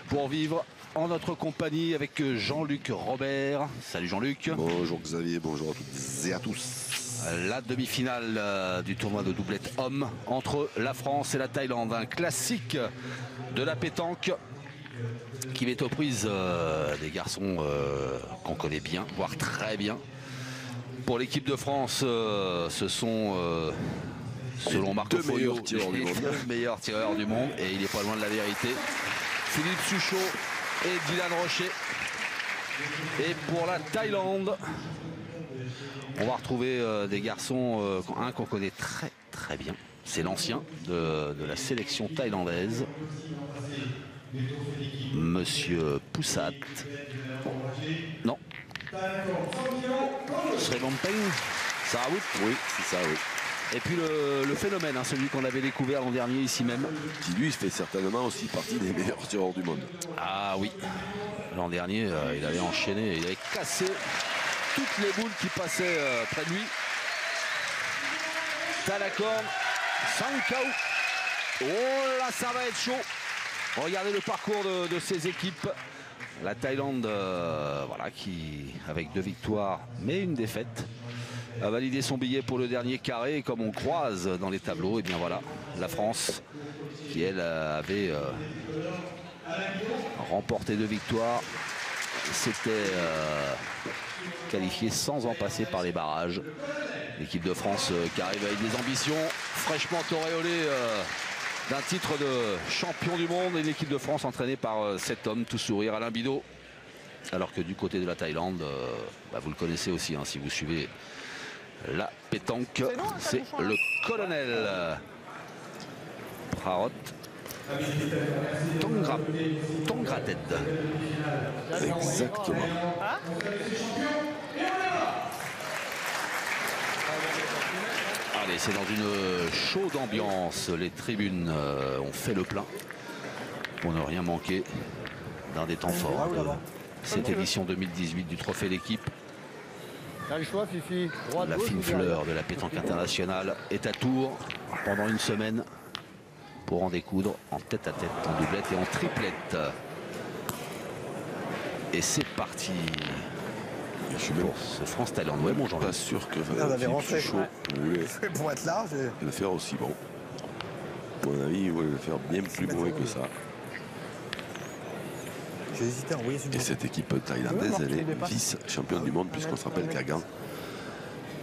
pour vivre en notre compagnie avec Jean-Luc Robert. Salut Jean-Luc. Bonjour Xavier, bonjour à toutes et à tous. La demi-finale du tournoi de doublette homme entre la France et la Thaïlande. Un classique de la pétanque qui met aux prises des garçons qu'on connaît bien, voire très bien. Pour l'équipe de France, ce sont, selon Marco Foglio, les deux meilleurs tireurs du monde. Et il n'est pas loin de la vérité. Philippe Suchot et Dylan Rocher. Et pour la Thaïlande, on va retrouver des garçons, un qu'on connaît très bien. C'est l'ancien de la sélection thaïlandaise, Monsieur Poussat. Non. Srebompeng, Sarawout. Oui, c'est ça, oui. Et puis le phénomène, celui qu'on avait découvert l'an dernier ici même. Qui lui fait certainement aussi partie des meilleurs tireurs du monde. Ah oui. L'an dernier, il avait enchaîné, il avait cassé toutes les boules qui passaient près de lui. T'as la corne, 5 KO. Oh là, ça va être chaud. Regardez le parcours de ces équipes. La Thaïlande, voilà, qui, avec 2 victoires, mais une défaite, a validé son billet pour le dernier carré. Et comme on croise dans les tableaux, et bien voilà, la France, qui elle avait remporté 2 victoires, s'était qualifiée sans en passer par les barrages. L'équipe de France qui arrive avec des ambitions fraîchement auréolées d'un titre de champion du monde, et l'équipe de France entraînée par cet homme tout sourire, Alain Bidot. Alors que du côté de la Thaïlande, vous le connaissez aussi, si vous suivez la pétanque, c'est le colonel Prarot Tongrated. Exactement. Allez, c'est dans une chaude ambiance. Les tribunes ont fait le plein pour ne rien manquer d'un des temps forts de cette édition 2018 du Trophée d'équipe. La fine fleur de la pétanque internationale est à Tours pendant une semaine pour en découdre en tête-à-tête, en doublette et en triplette. Et c'est parti. Je suis pour ce France-Thaïlande. Ouais, bon, j'en pas sûr que Philippe Suchot voulait pour être large, le faire aussi bon. À mon avis, il voulait le faire bien plus mauvais que ça. J'ai hésité à envoyer sur. Et cette équipe thaïlandaise, elle est vice-championne du monde, puisqu'on se rappelle qu'à Gand,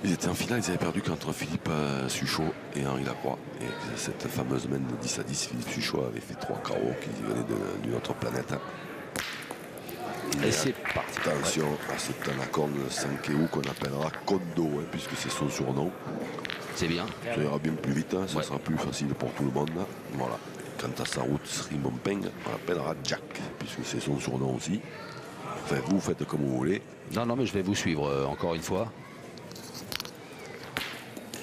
ils étaient en finale, ils avaient perdu contre Philippe Suchot et Henri Lacroix. Et cette fameuse main de 10 à 10, Philippe Suchot avait fait 3 KO qui venaient d'une autre planète. Et c'est parti. Attention à cette anaconde Sankeu qu'on appellera Kondo, puisque c'est son surnom. C'est bien. Ça ira bien plus vite, ça sera plus facile pour tout le monde. Voilà. Quant à sa route Srebompeng, on l'appellera Jack, puisque c'est son surnom aussi. Enfin, vous faites comme vous voulez. Non, mais je vais vous suivre encore une fois.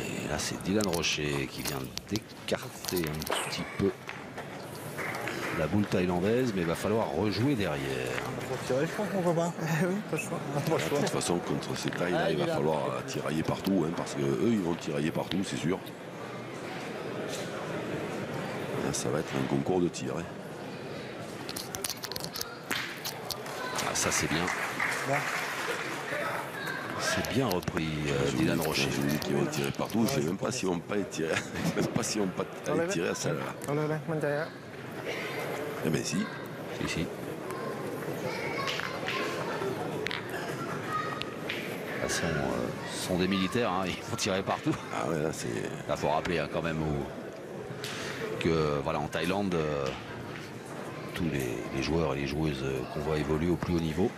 Et là, c'est Dylan Rocher qui vient d'écarter un petit peu la boule thaïlandaise, mais il va falloir rejouer derrière. Je pense qu'on va pas. Oui, pas le choix. De toute façon, contre ces tailles-là, il va falloir tirailler partout, parce qu'eux, ils vont tirailler partout, c'est sûr. Là, ça va être un concours de tir. Ah, ça, c'est bien. C'est bien repris, Dylan Rocher. Je vous dis qu'ils vont tirer partout. Je ne sais même pas s'ils vont pas les tirer. Même pas s'ils vont pas aller tirer à celle-là. Eh bien si. Si. Ce sont des militaires, ils vont tirer partout. Ah ouais, là c'est... Il faut rappeler quand même que voilà, en Thaïlande, tous les joueurs et les joueuses qu'on voit évoluer au plus haut niveau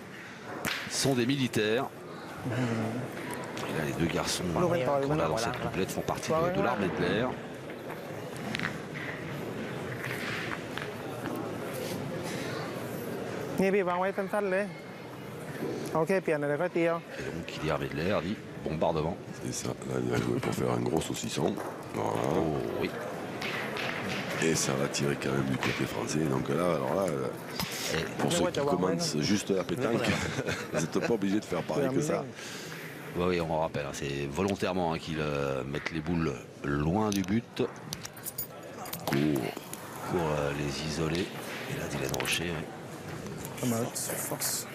sont des militaires. Et là, les 2 garçons qu'on a dans cette doublette font partie de l'armée de l'air. Et donc, qui dit armée de l'air dit bombardement. C'est ça, là il va jouer pour faire un gros saucisson. Voilà. Oh, oui. Et ça va tirer quand même du côté français. Donc là, alors là, pour ceux qui commencent juste la pétanque, vous n'êtes pas obligé de faire pareil que ça. Oui, on rappelle, c'est volontairement qu'ils mettent les boules loin du but pour les isoler. Et là, Dylan Rocher, Pas mal, force.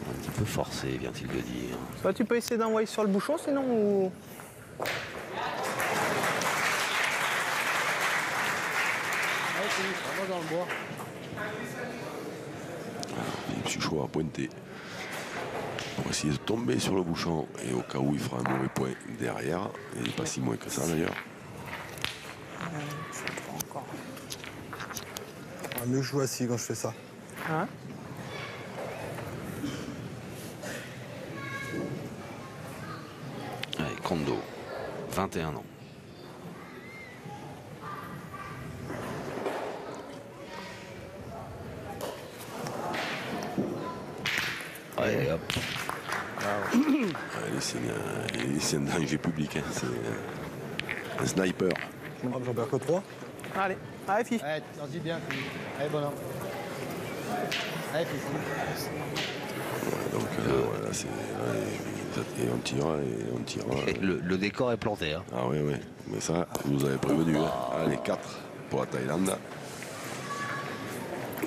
Un petit peu forcé, vient-il de dire. Bah, tu peux essayer d'envoyer sur le bouchon sinon ou... Dans le bois. Philippe Suchot a pointé pour essayer de tomber sur le bouchon et au cas où il fera un mauvais point derrière. Il n'est pas si moins que ça d'ailleurs. Mieux que je joue assis quand je fais ça. Hein? Allez, Kondo, 21 ans. Allez, hop. C'est un danger public. Hein. C'est un sniper. J'en perds que 3. Allez, allez, fille. Allez, vas-y bien, Philippe. Allez, bonhomme. Allez, Philippe. Donc voilà, et on tire et on tire. Et le décor est planté. Hein. Ah oui, oui. Mais ça, je vous avez prévenu. Hein. Allez, 4 pour la Thaïlande.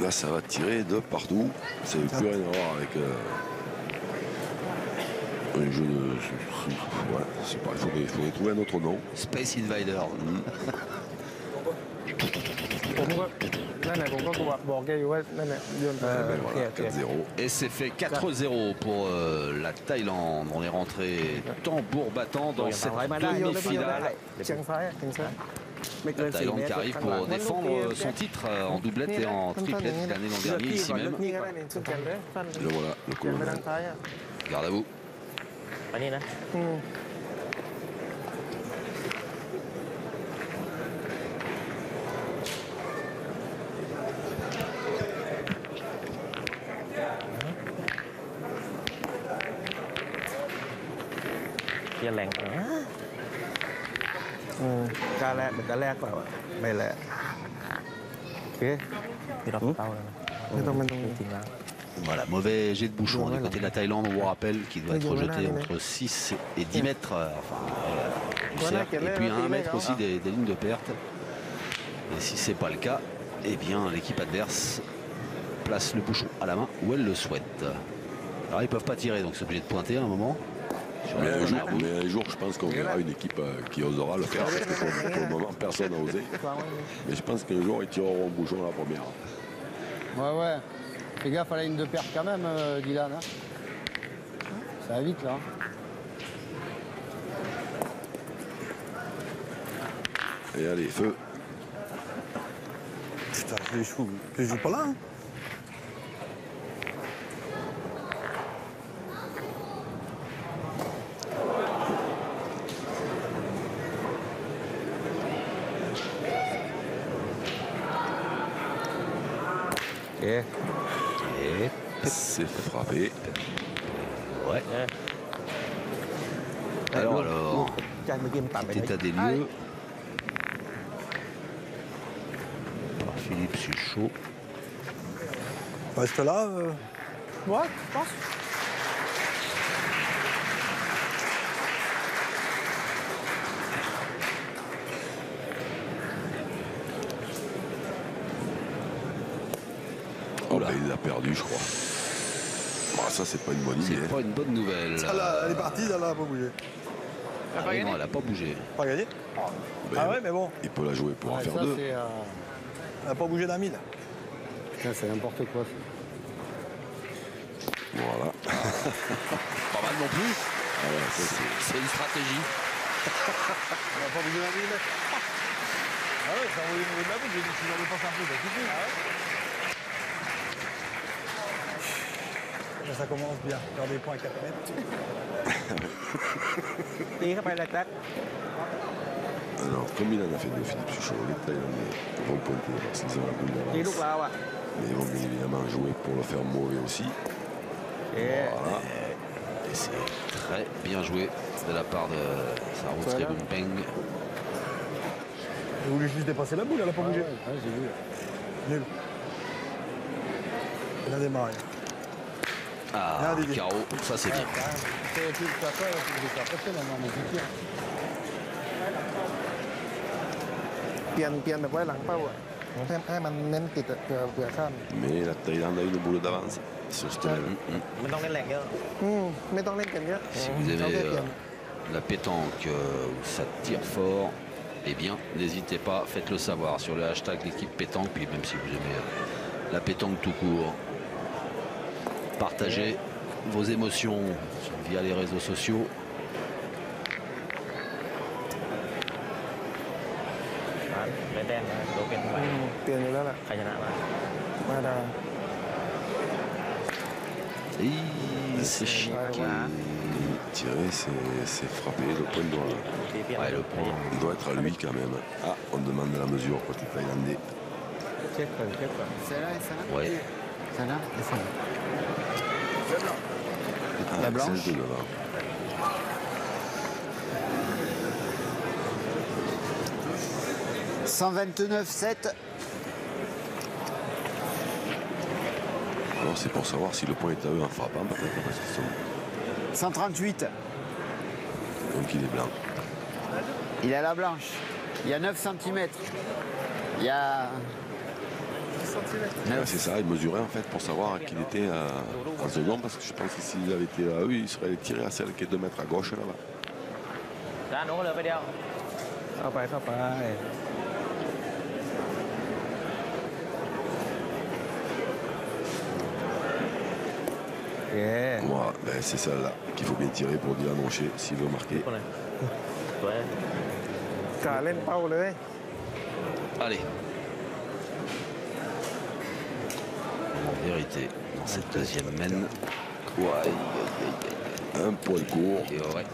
Là, ça va tirer de partout. Ça n'a plus rien à voir avec un jeu de... Ouais, c'est pas, il faudrait trouver un autre nom. Space Invader. ผมก็นั่นแหละผมก็บอกแกอยู่ว่านั่นแหละโยนไป Ben โอเค voilà, โอเค 4-0. Et c'est fait 4-0 pour la Thaïlande. On est rentré tambour battant dans cette มาได้โยนได้โยนได้ demi-finale. เชียงซ้ายเชียงซ้ายไม่เกิ La น4 Thaïlande เมต qui ร arrive pour défendre son titre en doublette et en triplette l'année l'an dernier ici เลือก même. พี่ก็ได้เนี่ยขึ้นกันเลยสั้น Le voilà, le เชียงไป colonel. ทางซ้ายอ่ะ Garde à vous. ไปนี่นะ เกียร์แรงจัง กล้าแรกเหมือนกล้าแรกเปล่าอะไม่แรกโอเค พี่รถเต้าแล้วนะ ไม่ต้องมันต้อง จริงๆแล้ว Voilà, mauvais jet de bouchon du côté de la Thaïlande. On vous rappelle qu'il doit être jeté entre 6 et 10 mètres du cercle. Et puis à 1 mètre aussi des lignes de perte. Et si c'est pas le cas, eh bien l'équipe adverse place le bouchon à la main où elle le souhaite. Alors ils peuvent pas tirer, donc c'est obligé de pointer à un moment. Sur Mais la un, jour, première boule. mais un jour, je pense qu'on verra une équipe qui osera le faire. Parce que pour le moment, personne n'a osé. Mais je pense qu'un jour, ils tireront au bouchon la première. Ouais, ouais. Fais gaffe à la ligne de perte quand même, Dylan. Hein. Ça va vite, là. Et allez, feu. Putain, je les joue pas là. Hein. Et Et C'est frappé. ouais. Alors, จานเมื่อกี้มันต่ำไป petit ไหม état des lieux. Par Philippe Suchot. Reste là. Ouais, je pense. Oh là, il l'a perdu, je crois. Bon, ça, c'est pas une bonne idée. C'est pas une bonne nouvelle. Elle est partie, elle n'a pas bougé. Ah oui, non, elle n'a pas bougé. Pas gagné. Ben, Ah ouais, mais bon, il peut la jouer pour en Ouais, faire ça, deux. c'est... elle n'a pas bougé d'un mille. Putain, c'est n'importe quoi. Ça. Voilà. Pas mal non plus. Ah ouais, ça, C'est une stratégie. Elle n'a pas bougé d'un mille. Ah ouais, ça a envoyé une de la boucle, j'ai dit que tu n'avais pas fait un peu, ça suffit. Là, ça commence bien, faire des points à 4 mètres. ตีเข้าไปเลยแท็ก Alors, comme il en a fait deux, Philippe Suchot, les Thaïlandais vont pointer parce qu'ils ont la boule ตีลูก d'avance. เราอ่ะ Mais ils vont bien évidemment jouer pour le faire mauvais aussi. เอ๊ะ Voilà. Et c'est très bien joué de la part de Sarou Voilà. Tribumpeng. Elle voulait juste dépasser la boule, elle n'a pas bougé. Ouais, j'ai vu. Nul. Elle a démarré. Ah, Bien, Didier. carreau, ça c'est bien. C'est plus que ça, c'est que ça passer maintenant, mon petit. เปลี่ยนแบบไว้หลังเป้าอ่ะ ให้มันเน้นติดเผื่อข้าม Mais la Thaïlande a une boule d'avance sur ce level. มันต้องเล่นแรงเยอะ ไม่ต้องเล่นกันเยอะ Si vous เรา aimez แค่เปลี่ยน la pétanque où ça tire fort, eh bien, n'hésitez pas, faites-le savoir sur le hashtag l'équipe pétanque. Puis même si vous aimez la pétanque tout court, partagez vos émotions via les réseaux sociaux. เล่นแดงนะโดนเป็นไป เปลี่ยนอยู่แล้วแหละ ใครชนะมา มาดา Et c'est chic. Tirer, c'est frapper le point doit. ตีเปี้ยน Ouais, le point. Il doit être à lui quand même. Ah, on demande la mesure côté thaïlandais. เช็คก่อนเช็คก่อน Ouais. ชนะไอ้ฝั่ง Ah, La blanche. 16 de devant. Alors c'est pour savoir si le point est à eux en frappant, peut-être parce qu'ils sont. 138. Donc il est blanc. Il est à la blanche. Il y a 9 cm. Il y a. Ouais, c'est ça, il mesurait en fait pour savoir qu'il était en second, parce que je pense que s'il avait été à eux, il serait allé tirer à celle qui est 2 mètres à gauche là-bas. ด้านโน้นเลยไปเดียว เข้าไปเข้าไป โอเค Voilà, ben, c'est celle-là qu'il faut bien tirer pour Dylan Rocher s'il veut marquer. คนเลยสวย กาเล่นเป้าเลย Allez. En vérité, dans cette deuxième mène. Ouais, Un poil court, et ouais.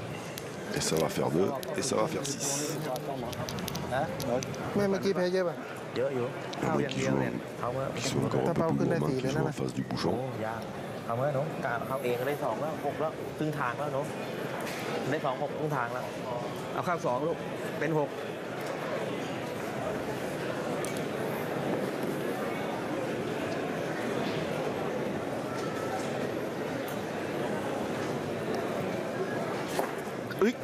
et ça va faire 2, et ça va faire 6. เมื่อกี้แพ้เยอะป่ะ เยอะอยู่ Il y en a qui jouent, เขาเมื่อ qui sont encore un peu plus gourmands, qui jouent en face du โอ้ bouchon. ยากเขาเมื่อน้องการเขาเองก็ได้2แล้ว6แล้วครึ่งทางแล้วน้องได้2 6ครึ่งทางแล้ว เอาข้าง2ลูกเป็น6 Et ouais,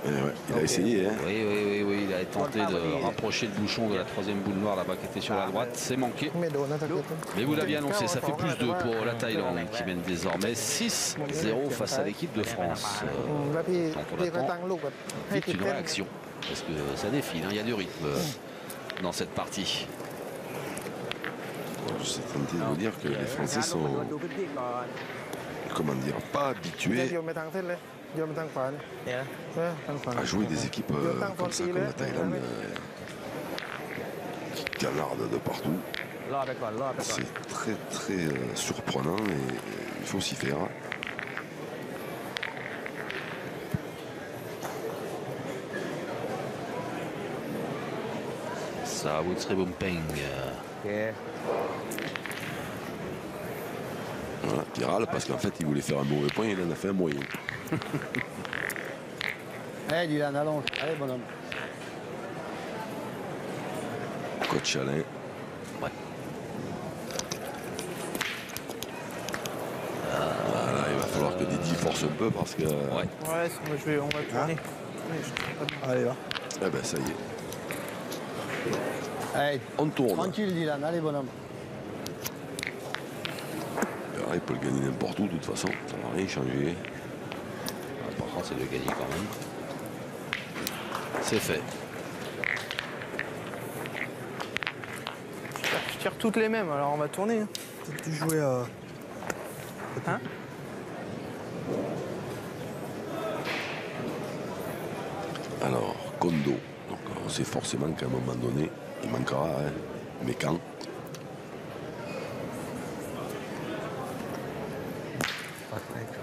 il a essayé, hein. Oui, il a tenté de rapprocher le bouchon de la troisième boule noire là-bas qui était sur la droite. C'est manqué. ไม่โดนนะตะกี้ Mais vous l'aviez annoncé, ça fait plus 2 pour la Thaïlande qui mène désormais 6-0 face à l'équipe de France. แล้วพี่ Quand on พี่ก็ attend ตั้งลูกแบบให้ vite ติด une เต้น réaction. Parce que ça défile, hein, il y a du rythme dans cette partie. Je sais tenter de vous dire que les Français sont, ดูพื้นที่ก่อน comment dire, pas เนี่ย habitués โยนไปทางเส้นเลยโยนไปทางขวาเนี่ย เนี่ยนะ ทางขวา à jouer des équipes comme ça, comme la Thaïlande, qui canardent de partout. รอไปก่อนรอไปก่อน C'est très très surprenant et il faut s'y faire. Ça, Wutsri Bumpeng. โอเค Voilà, qui râle parce qu'en fait il voulait faire un mauvais point et il en a fait un moyen. เฮ้ยดีแล้วนะลงเฮ้ยบอล Coach Alain. Ouais. Voilà, il va falloir que Didi force un peu parce que. Ouais. Ouais, on va tourner. Allez va Eh ben ça y est, Allez on tourne. tranquille Dylan allez bonhomme Alors, il peut le gagner n'importe où de toute façon, ça va rien changer. Par contre, c'est de gagner quand même. C'est fait. Je tire toutes les mêmes, alors on va tourner. tu jouais Hein Alors, Kondo. Donc on sait forcément qu'à un moment donné, il manquera, hein. Mais quand?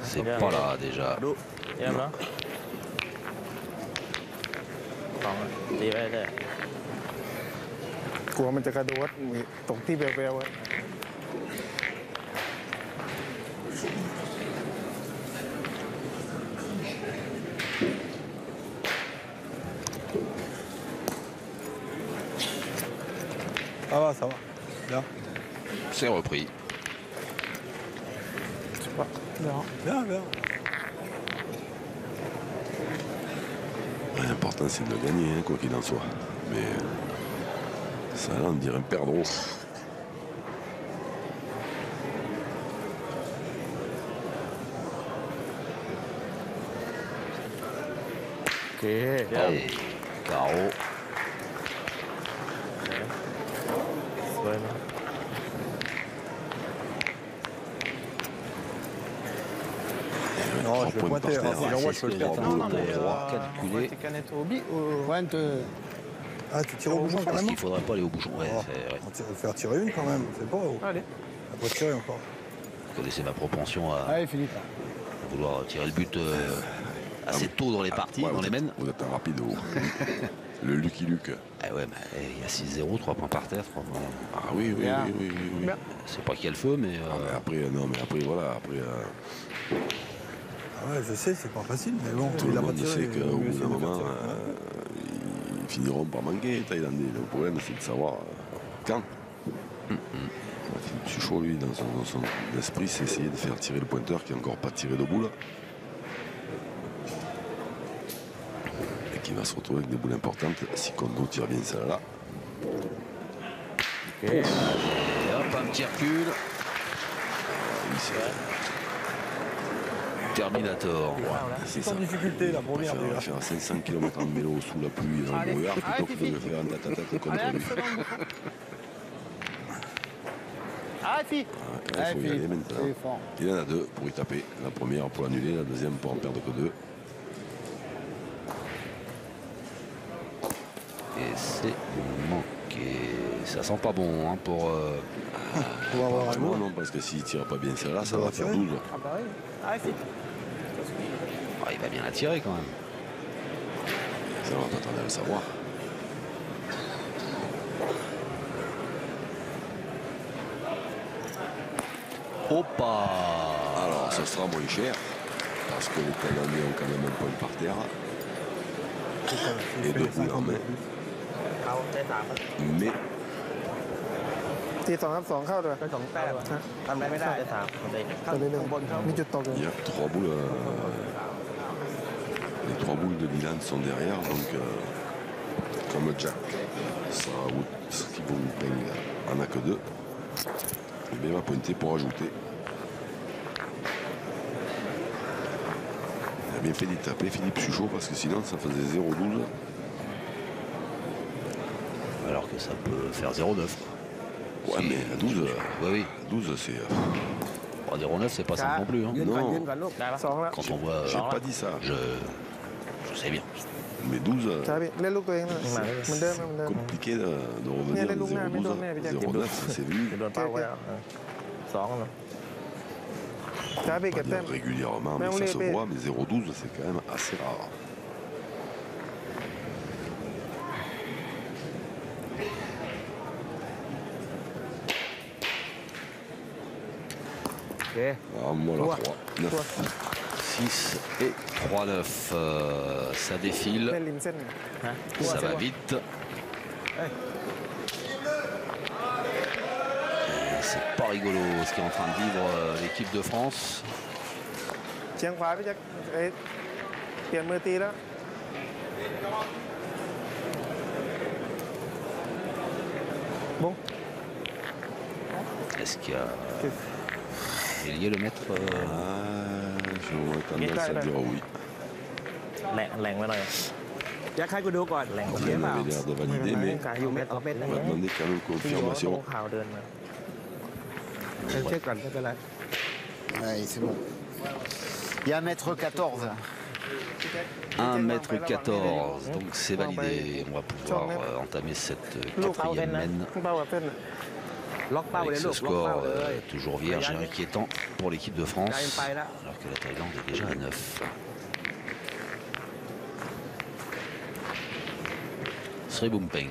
C'est pas là déjà. เยี่ยมเนาะสองตีไปเลย กลัวมันจะกระโดดตกที่แววๆไว้ ça va bien C'est repris. bien L'important c'est de le gagner, hein, quoi qu'il en soit. Mais ça là on dirait un perdreau. Et carreau. สวยไหม Non, je vais pointer. Si j'envoie, je peux le perdre. Non, mais calculer. Tes canettes au bi ou... Pointe. Ah, tu tires au bouchon Parce carrément. qu'il faudrait pas aller au bouchon. Ouais, Oh, c'est vrai. on va faire tirer une quand même, c'est pas. Allez. On va tirer encore. Vous connaissez ma propension à Allez, Philippe. vouloir tirer le but assez tôt dans les parties, Ouais, dans les mènes. Vous êtes un rapide. Le Lucky Luke. Ah ouais, mais il y a 6-0, 3 points par terre. 3 points. Ah oui, oui, Bien. oui, oui, oui, oui. Bien. C'est pas qu'il y a le feu, mais Ah, mais après, non, mais après, voilà, après, Ah ouais, je sais, c'est pas facile, mais bon, tout il le a pas monde tiré. sait il qu'au vaut mieux bout essayer d'un de faire moment, tirer. ils finiront par manquer, les Thaïlandais. Le problème, c'est de savoir quand. Philippe Suchot, lui, dans son esprit, c'est essayer de faire tirer le pointeur qui n'est encore pas tiré debout, là. Et qui va se retrouver avec des boules importantes si Kondo tire bien celle-là. et hop, un petit recul. Oui, c'est Terminator. c'est C'est ça. en difficulté, la On va première faire, on va déjà. faire 500 km en vélo sous la pluie et dans le brouillard plutôt que de le faire en tête-à-tête contre Allez, lui. Allez, fille. Il Allez, faut y aller Philippe. maintenant. C'est fort. Il y en a deux pour y taper. La première pour annuler, la deuxième pour en perdre que deux. Et c'est manqué. Ça sent pas bon hein, pour. On va avoir un Non, goût. non, parce que s'il ne tire pas bien celle-là, ça Ça va va faire tirer. 12. Ah bah oui. Allez, fille. Ah, il va bien la tirer quand même. Ça, on va pas tarder à le savoir. Opa. Alors, ça sera moins cher, parce que les Thaïlandais ont quand même un point par terre. Et deux boules en main. เอาได้3 Mais ที2ครับ2เข้าด้วย ก็2แต้มทำได้ไม่ได้ได้3คนเอง ตัวนี้หนึ่งมีจุดตกอยู่ il y a trois boules. Les trois boules de Dylan sont derrière, donc comme Jack sera qui vont en a que deux. Et bien, il va pointer pour ajouter. Il a bien fait d'y taper Philippe Suchot parce que sinon ça faisait 0-12. Alors que ça peut faire 0,9. Ouais, Si, mais à 12, Oui, oui. 12 c'est. Bon, 0,9, c'est pas simple non plus. Hein. ยืนก่อน Non. ยืนก่อนลูกได้ปะ 2แล้ว Quand on voit. J'ai pas dit ça. Je sais bien. Mais 12, ใช่พี่เล่นลูกตัวเองนะเหมือนเดิมเหมือนเดิม compliqué de revenir les de loups, mais 0-12. non, mais bien, 0-9, ça c'est vu. จะโดนเป้าไว้แล้ว2เนาะ ใช่พี่ Pas เก็บแต้ม dire régulièrement, mais Mais on ça les se paie. voit. Mais 0-12, c'est quand même assez rare. OK Alors, voilà, 3, 9. 6 et 3, 9. Ça เล่น défile. ริมเส้น ฮะ Ça va vite. Et c'est pas rigolo ce qu'est en train de vivre l'équipe de France. เชียงขวาพี่แจ็คเอ้ยเปลี่ยนมือตีแล้ว bon Est-ce qu'il y a. Elie le maître J'aurais tendance à dire oui. แรงมาหน่อยอยากให้กูดูก่อนแรงโอเค Il เปล่า avait l'air de valider, mais กายอยู่เม็ดเอาเม็ด on va demander quand même พี่อยู่ว่า confirmation. ข่าวเดินมาเช็คก่อนไม่เป็นไร Ouais, c'est bon. Il y a 1m14. 1m14, donc c'est validé. On va pouvoir entamer cette ลูกเป้าเส้น quatrième นะ mène เป้าแบบเส้น ล็อกเป้าเลย avec ลู ce กล็อกเป้า score เลย toujours vierge et inquiétant pour l'équipe de France, กายไปแล้ว alors que la Thaïlande est déjà à 9. Sri Bumpeng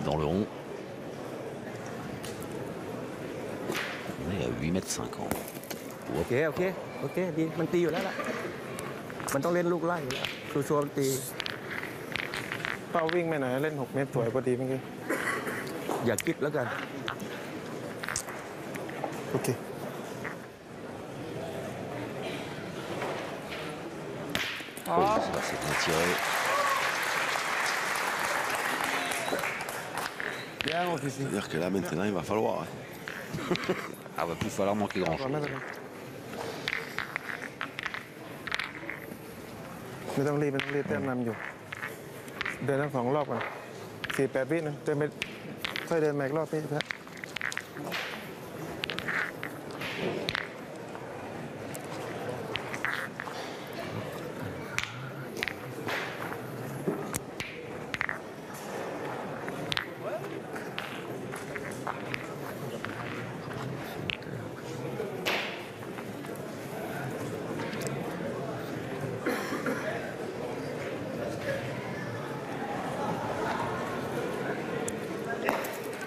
dans le rond. On est à 8m50. โอเคโอเคโอเคดีมันตีอยู่แล้วล่ะมันต้องเล่นลูกไล่อยู่แล้วชัวร์ๆมันตี เป้าวิ่งไปไหนเล่น6 เมตรสวยพอดีเมื่อกี้ อย่าคิดแล้วกัน โอเค Oh, ça c'est bien tiré. Bien, mon fils. C'est-à-dire que là, maintenant, il va falloir. Hein. Ah, va plus falloir manquer grand ก่อน chose. ไม่เป็นไร ไม่ต้องรีบแต้มนำอยู่ เดินทั้ง2 รอบก่อน4-8 วินะเดินไปค่อยเดินมาอีกรอบพี่แพท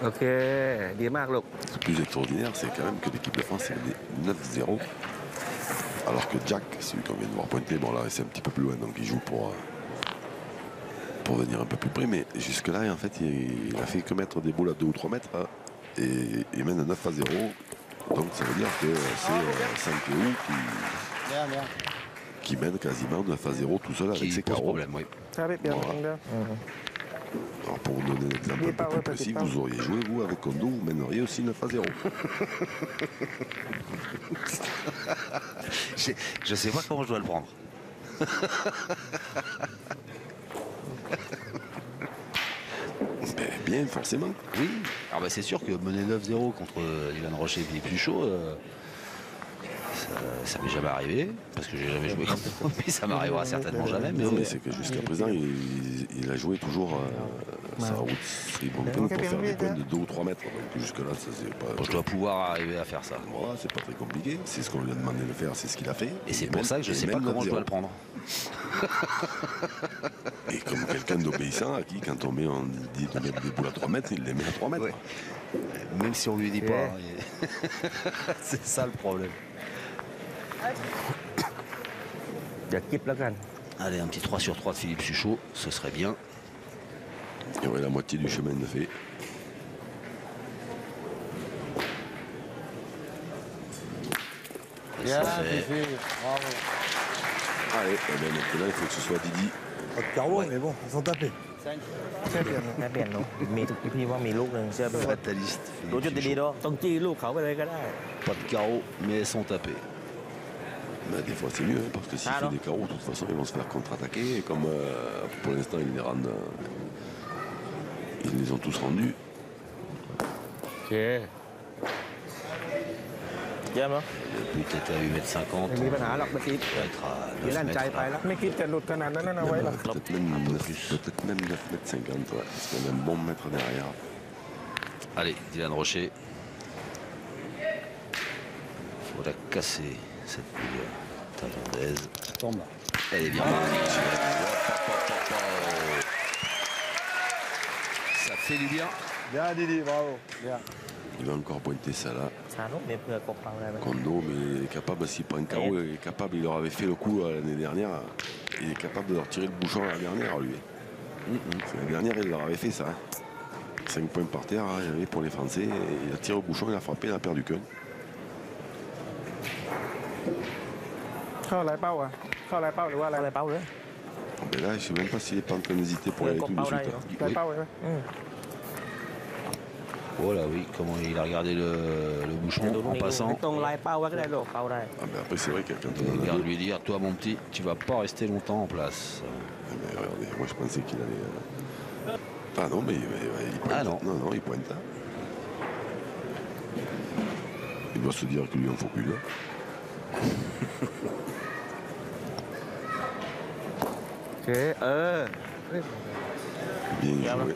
โอเคดีมากลูก Ce plus extraordinaire, c'est quand même que l'équipe de France est menée 9-0. Alors que Jack, celui qu'on vient de voir pointer, bon là c'est un petit peu plus loin, donc il joue pour venir un peu plus près. Mais jusque-là, en fait, il a fait que mettre des boules à 2 ou 3 mètres. Hein, et il mène 9-0. Donc ça veut dire que c'est Saint-Cloud qui mène quasiment 9-0 tout seul avec ses carreaux. Problème, oui. ครับพี่เปลี่ยน Voilà. ตรงเดียว Alors pour vous donner un exemple un peu plus précis, vous auriez joué, vous, avec Kondo, vous mèneriez aussi 9-0. Je sais pas comment je dois le prendre. Ben, bien, forcément. Oui, alors bah, c'est sûr que mener 9-0 contre Dylan Rocher et Philippe Suchot, ça m'est jamais arrivé, parce que j'ai jamais joué contre eux, mais ça m'arrivera certainement jamais. Non, mais c'est que jusqu'à présent, il a joué toujours sa route Sri Bonton pour faire des points de 2 ou 3 mètres. Donc jusque-là, ça c'est pas... Je dois pouvoir arriver à faire ça. Voilà, c'est pas très compliqué. C'est ce qu'on lui a demandé de faire, c'est ce qu'il a fait. Et c'est pour ça que je sais pas comment je dois le prendre. Et comme quelqu'un d'obéissant à qui, quand on dit de mettre des boules à 3 mètres, il les met à 3 mètres. Ouais. Même si on lui dit pas. C'est ça le problème. อย่าคิดแล้วกัน Allez, un petit 3 sur 3 de Philippe Suchot, ce serait bien. Et ouais, la moitié du chemin de fait. Et Bien, ça fait... Fifi, bravo. Allez, et bien maintenant, il faut que ce soit Didi. Pas de carreau, mais bon, ils sont tapés. แค่เปลี่ยน แค่เปลี่ยนเนาะมีพี่ว่ามีลูกหนึ่งเชื่อพี่ Fataliste. รู้ Philippe จุดดีๆ Suchot. เนาะต้องจี้ลูกเขาไปเลยก็ได้ Pas de carreau, mais elles sont tapées. Ben, des fois c'est mieux, hein, parce que s'il Ah, fait non. des carreaux, de toute façon, ils vont se faire contre-attaquer. Et comme pour l'instant, ils les rendent. Ils les ont tous rendus. โอเค เยี่ยมเนาะ Le but était à 8,50 m. ไม่มีปัญหาหรอกเมื่อกี้ Il va être à มี 9 ลั่นใจ mètres. ไปแล้ว ไม่คิดจะหลุดขนาดนั้นนะไว้หรอก Peut-être même 9,50 m, ouais, parce qu'on a un bon mètre derrière. Allez, Dylan Rocher. Il faut la casser, cette boule thaïlandaise. tombe. Elle est bien partie. Ça fait du bien. Bien, Didi, bravo. Bien. Il va encore pointer ça là. ชานุเนี่ยเพื่อกบเขาได้ไหม Kondo, mais il est capable, s'il prend un carreau, il est capable, il leur avait fait le coup l'année dernière, il est capable de leur tirer le bouchon à la dernière, lui. C'est la dernière, il leur avait fait ça. 5 points par terre, il y avait pour les Français, et il a tiré au bouchon, il a frappé, il a perdu qu'un. เข้าหลายเป้าอ่ะเข้าหลายเป้าหรือว่าอะไร อะไรเป้าเลย Mais là, je ne sais même pas s'il est pas en train d'hésiter pour aller tout de suite. หลายเป้าใช่ไหม Voilà, oui, comment il a regardé le bouchon ดูลูก en นี้ passant. ตรงลายเป้าไว้ก็ได้ลูกเป้าได้ Ah, mais après, c'est vrai que quand on en a Regarde deux, lui dire, toi mon petit, tu vas pas rester longtemps en place. ah, mais regardez, moi je pensais qu'il allait. Ah non, mais il pointe. Ah non. Non, il pointe. Hein. Il doit se dire qu'il lui en faut une. โอเค Bien joué.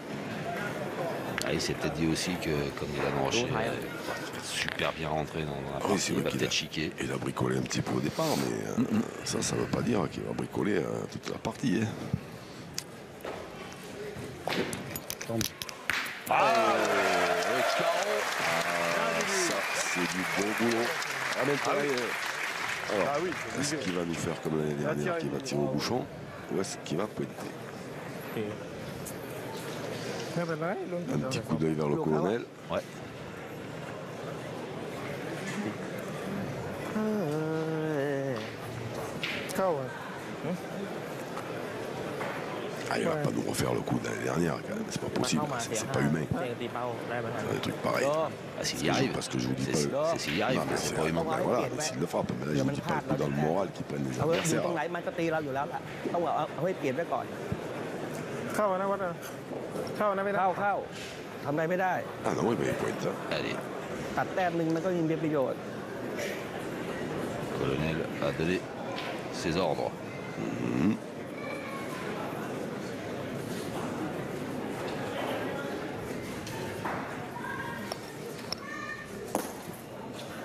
Ah, il s'est peut-être dit aussi que comme il a Rocher super bien rentré dans la Oui, partie, c'est il vrai va qu'il peut-être chiquer. Il a bricolé un petit peu au départ, mais ça ne veut pas dire qu'il va bricoler toute la partie. Hein. Ça, c'est du bon boulot. Ah, maintenant, alors, Ah oui, est-ce qu'il va nous faire comme l'année dernière, qui va tirer au bouchon, ou est-ce qu'il va pointer? ไม่เป็นไรลุ้น Un petit coup d'œil vers le colonel. Ouais. เข้าอ่ะ Ah, il va pas nous refaire le coup de l'année dernière, quand même. C'est pas possible, c'est pas humain. ตีเป้าได้เหมือนกัน Des trucs pareils. Ah, s'il y arrive. Parce que je vous dis C'est pas. s'il y arrive, Non, mais c'est pas humain. ben voilà, s'il le frappe. Mais là, je vous dis pas le coup dans le moral qui prennent les เอาไว้อยู่ adversaires. ตรงไหนมันก็ตีเราอยู่แล้วล่ะต้องเอาให้เปลี่ยนไว้ก่อน เข้านะวัดนะเข้านะไม่ได้ เข้าทำอะไรไม่ได้ Ah non, oui, mais il faut être ça. Allez, ตัดแต้มหนึ่งมันก็ยังมีประโยชน์ colonel a donné ses ordres.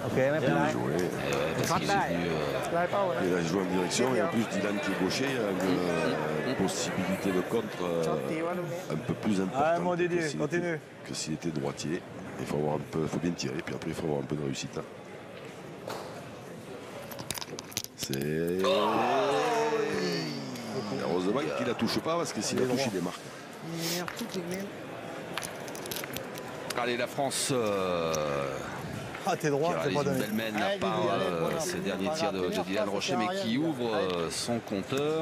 Ok, mais Bien là, joué. Eh ouais, parce qu'il est venu, ลายเป้านะ Il a joué en direction et en plus Dylan qui est gaucher a une possibilité de contre ชอบตีว่าลูกนี้ un peu plus Ah, importante mon Didier, s'il continue. était- que s'il était droitier. Il faut avoir un peu, faut bien tirer, puis après il faut avoir un peu de réussite là. C'est heureusement qu'il la touche pas parce que s'il la touche il démarque. Allez, la France Ah, t'es qui droit, c'est réalise pas une donné. belle mène Allez, par Didier, allez, voilà, ces c'est derniers bon, tirs de première Dylan fois, Rocher, ça mais sert à qui rien. ouvre son compteur.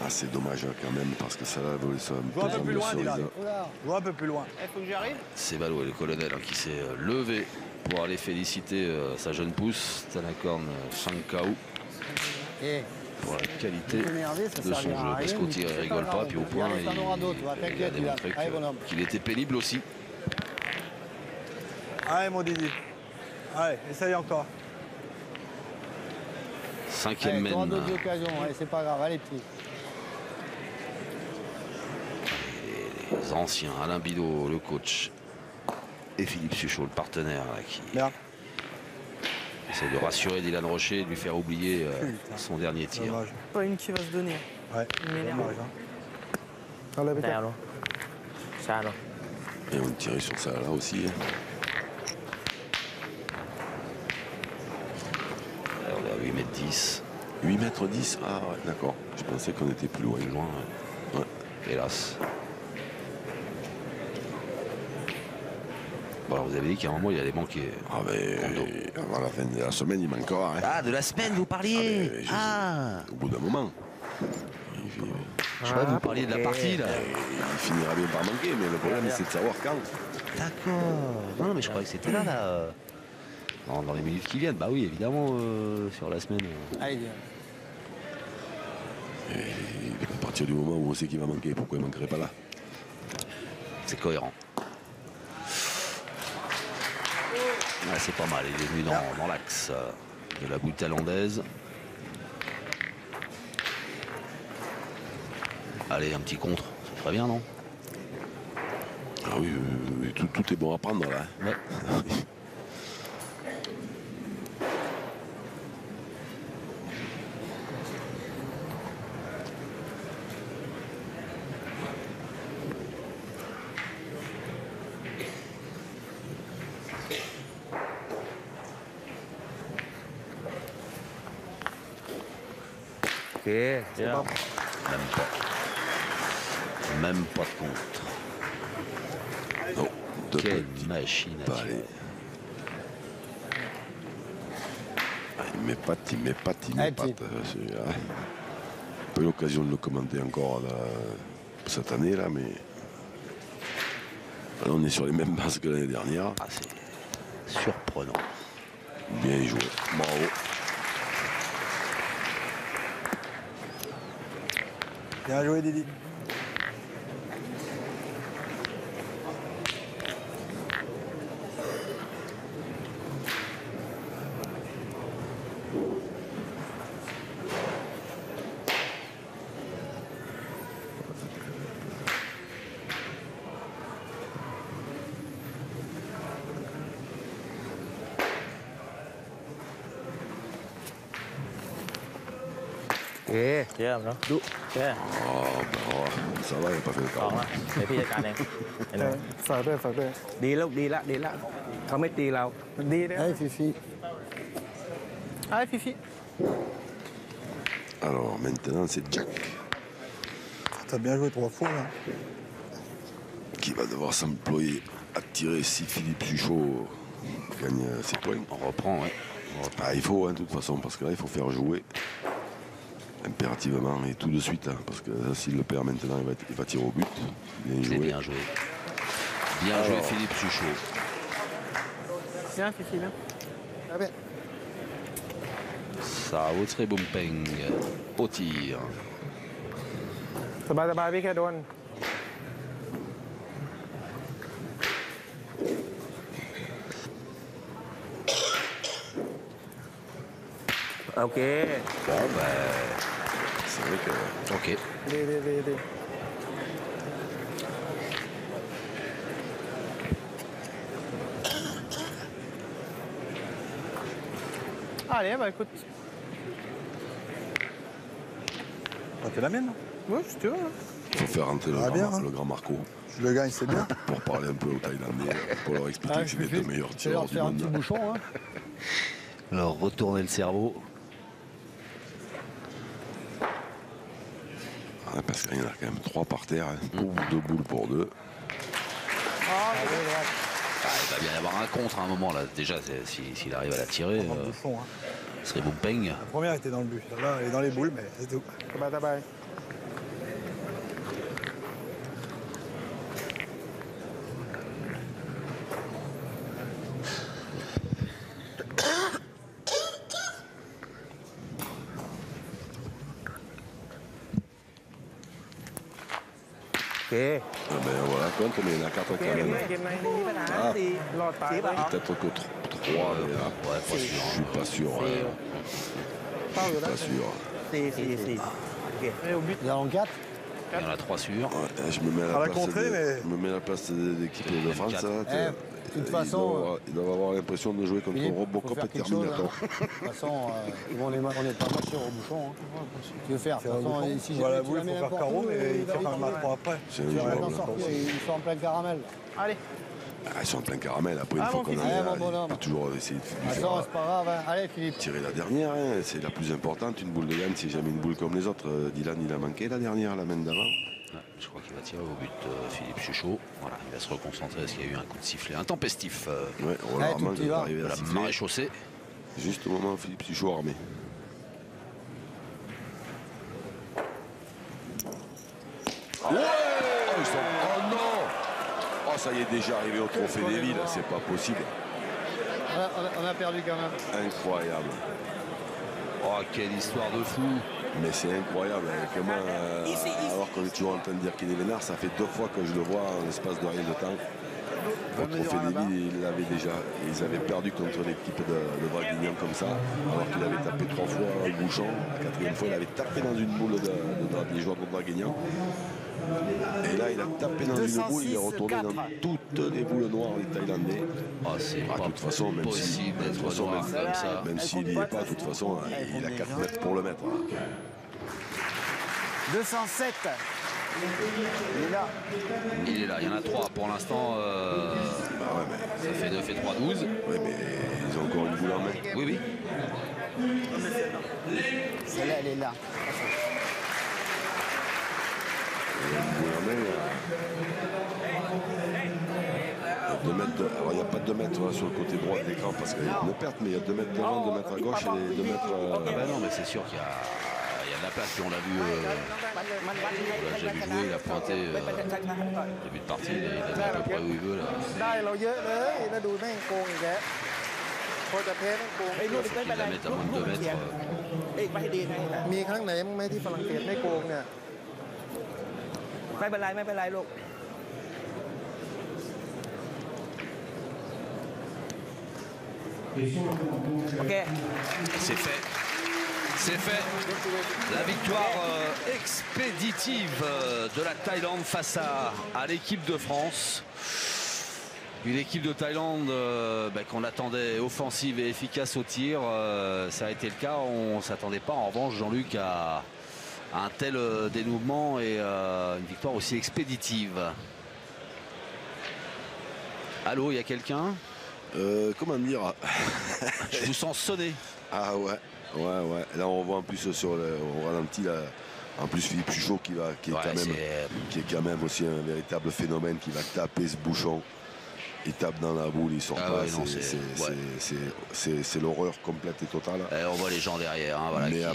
Ah c'est dommage hein, quand même parce que ça va voler ça Joue un peu plus loin, Dylan. Oula. Joue un peu plus loin. Il faut que j'arrive. C'est Ballot et le colonel hein, qui s'est levé pour aller féliciter sa jeune pousse, Tanakorn Shankau, Eh, pour la qualité énervé, ça de son servira jeu. à Parce rien, qu'au tir, mais il c'est rigole pas pas, grave, puis au on peut point, y aller, t'en auras d'autres, il a t'inquiète, démontré Dylan. Allez, bonhomme. qu'il était pénible aussi. Allez, mon Didier. Allez, essaye encore. Cinquième Allez, t'auras mène. d'autres occasions, allez, c'est pas grave, allez, petit. Les anciens, Alain Bidot, le coach, et Philippe Suchot, le partenaire, là, qui Merde. essaie de rassurer Dylan Rocher et de lui faire oublier son dernier tir. Dommage. Pas une qui va se donner. Ouais, m'énerve. dommage. Hein. เอาเลยไป แน จ้ะ วเนาะชาเนาะ Et on tirait sur ça là aussi. Hein. Alors, on est à 8 mètres 10, 8 mètres 10, ah ouais, d'accord. Je pensais qu'on était plus loin. plus loin, Ouais. hélas. Bon, alors, vous avez dit qu'à un moment, il allait manquer. Ah ben, avant la fin de la semaine, il manquera. Hein. Ah, de la semaine, vous parliez mais je- Ah, Au bout d'un moment, je sais pas, vous parliez de la partie, là. il finira bien par manquer, mais le problème c'est de savoir quand. D'accord. Non, mais je croyais que c'était là, là. Dans les minutes qui viennent, bah oui, évidemment, sur la semaine. Allez, Dylan. Et à partir du moment où on sait qu'il va manquer, pourquoi il ne manquerait pas là? C'est cohérent. Ah, c'est pas mal, il est venu dans l'axe de la boule thaïlandaise. Allez, un petit contre, c'est très bien, non? Ah oui, tout est bon à prendre là. Ouais. Ok, c'est bon. Même pas. Même pas de contre. Non, deux Quelle petits machine à pas tirer. aller. Ah, il m'épate, il m'épate, il Allez, m'épate. petit. Celui-là. Pas eu l'occasion de le commenter encore là, cette année là, mais là, on est sur les mêmes bases que l'année dernière. Ah, c'est surprenant. Bien joué, bravo. Bien joué, Didi. Ok, เยี่ยมเนาะดุโอเค Oh, bah, ça va, il n'a pas fait le สอง temps. ละเดี๋ยวพี่จัดการเองเห็นไหม ฝากด้วยฝากด้วย ดีแล้วดีละดีละเขาไม่ตีเรา มันดีนะ Allez, Fifi. Allez, Fifi. Alors maintenant, c'est Jack T'as bien joué 3 fois, là. qui va devoir s'employer à tirer si Philippe Suchot gagne ses points. On reprend, ouais. Ah, il faut, hein, de toute façon, parce que là, il faut faire jouer Impérativement et tout de suite, hein, parce que s'il le perd maintenant, il va tirer au but. Bien C'est joué. bien joué. Bien joué Philippe Suchot. Bien, Fifi, bien. Ah ben. Ça Otsre Bumpeng au tir. สบายๆพี่แค่โดน โอเค Bon ben, C'est vrai que โอเค. ดี Allez, bah écoute. Ah, t'es la mienne, non? Oui, si tu veux. Hein. il faut faire rentrer Ah, bien, hein. le grand Marco Je le gagne, c'est bien. pour parler un peu aux Thaïlandais, pour leur expliquer que c'est les deux meilleurs Tu vas leur tireurs du faire un petit monde. bouchon. Hein. Alors retourner le cerveau. Ouais, parce qu'il y en a quand même 3 par terre, hein. Pour 2 boules pour 2. Ah, il va bien y avoir un contre à un moment là. Déjà, s'il arrive à la tirer, Prends le bouchon, hein. ce serait Bumpeng. La première était dans le but. Là, elle est dans les boules, mais c'est tout. สบาย โอเค Ah ben voilà, compte, mais il y en a 4 quand même. ๆเกมในนี้ปัญหารอดตายเลย Peut-être que 3, mais là, Ouais, pas sûr. je suis pas sûr. เป้าอยู่แล้ว Pas sûr. 4โอเค ไม่เอาบิด Il y en a 4. Il y en a 3 sûrs. Ouais, je me mets À la contrée, mais- je me mets à la place de l'équipe de France. quatre. Là, De toute façon, ils doivent avoir l'impression de jouer contre Philippe, faut Robocop faire et quelque chose. Terminator. Hein. De toute façon, on n'est pas marché au bouchon. Hein. Tu veux faire. De toute façon, si Voilà, tu oui, la il mets faut faire n'importe carreau, où, mais il va tire vite un match pour après. C'est Tu vas injouable. t'en sortir, ils sont en plein caramel. Allez. Ah, ils sont en plein caramel. Après, une Ah, fois mon qu'on fils. en est Allez, là, mon bonhomme. il peut toujours essayer de lui Attends, faire c'est pas grave. Hein. Allez, Philippe. tirer la dernière. Hein. C'est la plus importante. Une boule de Yann, c'est jamais une boule comme les autres. Dylan, il a manqué la dernière, la main d'avant. Ouais, je crois qu'il va tirer au but Philippe Suchot. Voilà, il va se reconcentrer parce qu'il y a eu un coup de sifflet intempestif Ouais, Allez, Roland tout Armand petit est va. arrivé de à la siffler. marée chaussée. Juste au moment où Philippe Suchot armé. Oh, ils sont... Oh non! Oh, ça y est, déjà arrivé au Trophée des Villes. C'est pas possible. On a perdu quand même. Incroyable. Oh, quelle histoire de fou. Mais c'est incroyable. Comment, alors qu'on est toujours en train de dire qu'il est vénard, ça fait 2 fois que je le vois en l'espace de rien de temps. Au Trophée des Villes, il l'avait déjà. Ils avaient perdu contre l'équipe de Draguignan comme ça, alors qu'il avait tapé 3 fois le bouchon. La 4e fois, il avait tapé dans une boule des joueurs de Draguignan. Et là, il a tapé dans une boule, il est retourné dans toutes les boules noires des Thaïlandais. Oh, c'est Ah, de pas toute façon, même si, possible de toute d'être façon, noir comme ça. même s'il n'y est pas, de toute façon, il a 4 mètres pour le mettre. 207. Il est là. Il est là, il y en a 3 pour l'instant. Bah ouais, mais, Ça fait 2 fait 3, 12. ouais, mais ils ont encore une boule en main. Oui, oui. Celle-là, elle est là. Il y a une boule en main. Alors il n'y a pas 2 mètres sur le côté droit de l'écran parce qu'il y a une perte, mais il y a 2 mètres devant, 2 mètres à gauche et 2 mètres. Ah bah non, mais c'est sûr qu'il y a de la place. Puis on l'a vu, on l'a déjà vu jouer, il a pointé début de partie, il a mis à peu près où il veut. Là. ได้เราเยอะเลยแล้วดูแม่งโกงอีกแล้วพอจะแพ้แม่งโกง ไอ้ลูก Faut qu'il la mette à moins de 2 mètres. เอ้ยไปให้ดีไง มีครั้งไหนมั้งไหมที่ฝรั่งเศสไม่โกงเนี่ย ไม่เป็นไรไม่เป็นไรลูก โอเค C'est fait. C'est fait. La victoire expéditive de la Thaïlande face à l'équipe de France. Une équipe de Thaïlande qu'on attendait offensive et efficace au tir. Ça a été le cas. On ne s'attendait pas en revanche, Jean-Luc, à un tel dénouement et une victoire aussi expéditive. Allô, il y a quelqu'un? Comment dire? Je vous sens sonner. Ah ouais, ouais. Là on voit en plus sur le au ralenti là, en plus Philippe Suchot qui est quand même aussi un véritable phénomène qui va taper ce bouchon. Ils tapent dans la boule, ils sortent Ah pas. ouais, non, C'est l'horreur complète et totale. On voit les gens derrière. Hein, voilà, mais qui,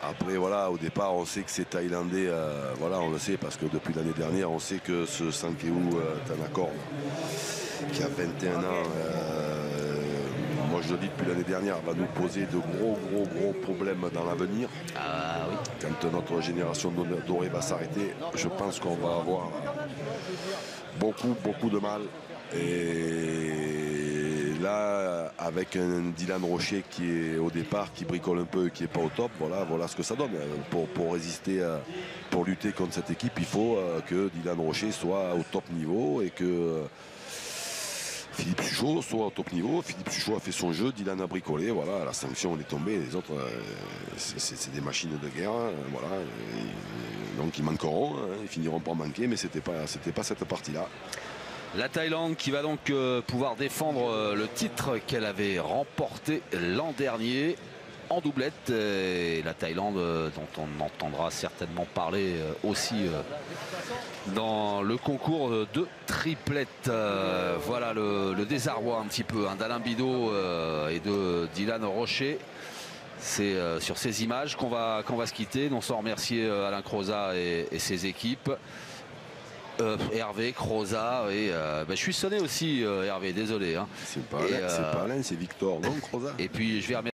après, voilà, au départ, on sait que ces Thaïlandais, voilà, on le sait parce que depuis l'année dernière, on sait que ce Sankeu Thanakor, qui a 21 ans, moi je le dis depuis l'année dernière, va nous poser de gros problèmes dans l'avenir. Ah, oui. Quand notre génération dorée va s'arrêter, je pense qu'on va avoir beaucoup de mal. Et là, avec un Dylan Rocher qui est au départ, qui bricole un peu, qui n'est pas au top, voilà ce que ça donne. Pour résister, pour lutter contre cette équipe, il faut que Dylan Rocher soit au top niveau et que Philippe Suchot soit au top niveau. Philippe Suchot a fait son jeu, Dylan a bricolé, voilà, la sanction elle est tombée, les autres c'est des machines de guerre, voilà. Donc ils manqueront, ils finiront par manquer, mais c'était pas cette partie-là. La Thaïlande qui va donc pouvoir défendre le titre qu'elle avait remporté l'an dernier en doublette. Et la Thaïlande dont on entendra certainement parler aussi dans le concours de triplette. Voilà le désarroi un petit peu d'Alain Bidot et de Dylan Rocher. C'est sur ces images qu'on va se quitter. Donc sans remercier Alain Crozat et ses équipes. Hervé, Crozat et je suis sonné aussi Hervé, désolé. Hein. C'est pas Alain, c'est Victor, non Crozat. Et puis je vais remercier